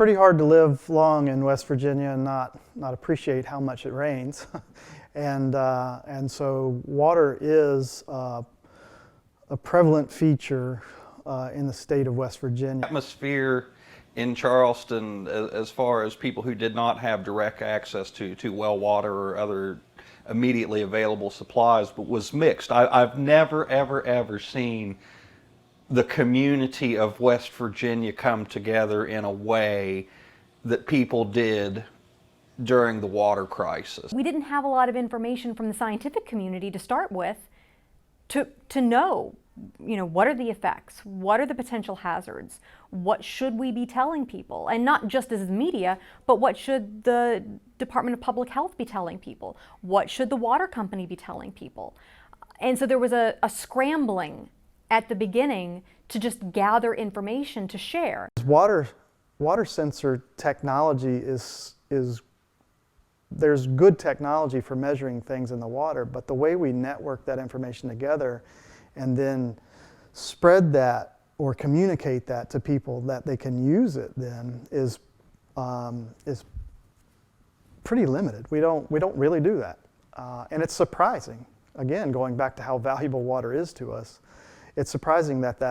pretty hard to live long in West Virginia and not appreciate how much it rains. And so water is a prevalent feature in the state of West Virginia. Atmosphere in Charleston, as far as people who did not have direct access to well water or other immediately available supplies, but was mixed. I've never, ever seen the community of West Virginia come together in a way that people did during the water crisis. We didn't have a lot of information from the scientific community to start with to know, what are the effects? What are the potential hazards? What should we be telling people? And not just as the media, but what should the Department of Public Health be telling people? What should the water company be telling people? And so there was a scrambling at the beginning to just gather information to share. Water sensor technology there's good technology for measuring things in the water, but the way we network that information together and then spread that or communicate that to people that they can use it then is pretty limited. We don't really do that, and it's surprising. Again, going back to how valuable water is to us, it's surprising that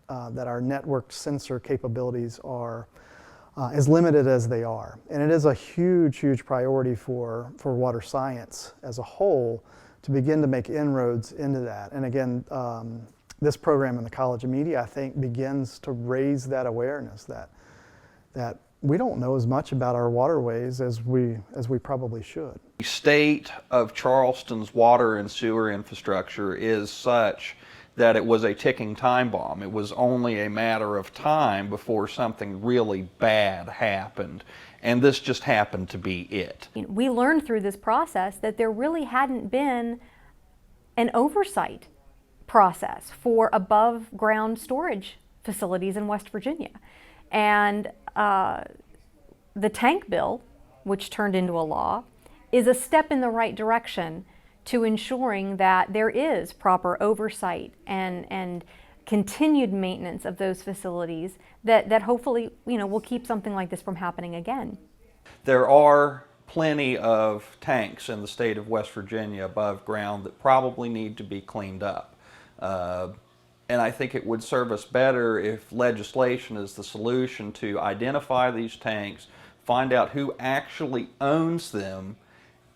our networked sensor capabilities are as limited as they are. And it is a huge priority for water science as a whole to begin to make inroads into that. And again, this program in the College of Media, I think, begins to raise that awareness that we don't know as much about our waterways as we probably should. The state of Charleston's water and sewer infrastructure is such that it was a ticking time bomb. It was only a matter of time before something really bad happened. And this just happened to be it. We learned through this process that there really hadn't been an oversight process for above ground storage facilities in West Virginia. And the tank bill, which turned into a law, is a step in the right direction to ensuring that there is proper oversight and continued maintenance of those facilities that hopefully will keep something like this from happening again. There are plenty of tanks in the state of West Virginia above ground that probably need to be cleaned up. And I think it would serve us better if legislation is the solution to identify these tanks, find out who actually owns them,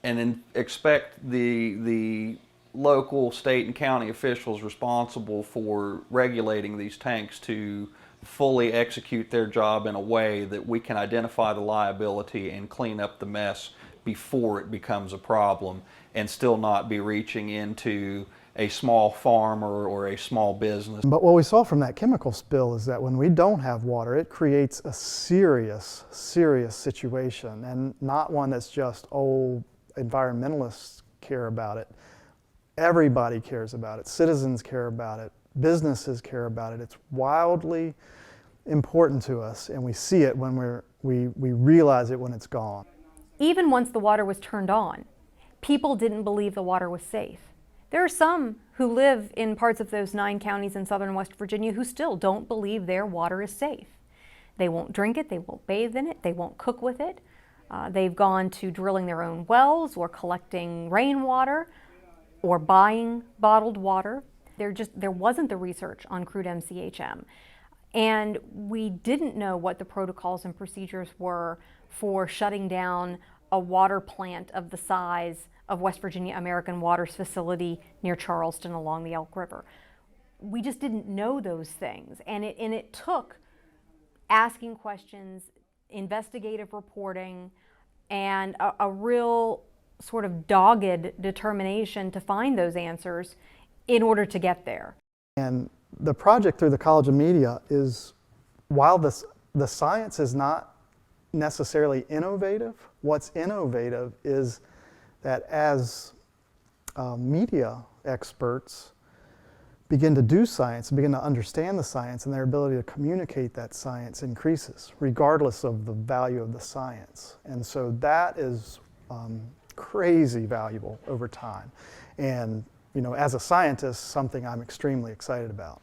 and expect the local, state, and county officials responsible for regulating these tanks to fully execute their job in a way that we can identify the liability and clean up the mess before it becomes a problem, and still not be reaching into a small farmer or a small business. But what we saw from that chemical spill is that when we don't have water, it creates a serious situation, and not one that's just, environmentalists care about it. Everybody cares about it. Citizens care about it. Businesses care about it. It's wildly important to us, and we see it when we realize it when it's gone. Even once the water was turned on, people didn't believe the water was safe. There are some who live in parts of those 9 counties in southern West Virginia who still don't believe their water is safe. They won't drink it, they won't bathe in it, they won't cook with it. They've gone to drilling their own wells or collecting rainwater or buying bottled water. There wasn't the research on crude MCHM. And we didn't know what the protocols and procedures were for shutting down a water plant of the size of West Virginia American Water's facility near Charleston along the Elk River. We just didn't know those things. And it took asking questions, investigative reporting, and a real sort of dogged determination to find those answers in order to get there. And the project through the College of Media is, while the science is not necessarily innovative, what's innovative is that as media experts begin to do science, begin to understand the science, and their ability to communicate that science increases, regardless of the value of the science. And so that is crazy valuable over time. And as a scientist, something I'm extremely excited about.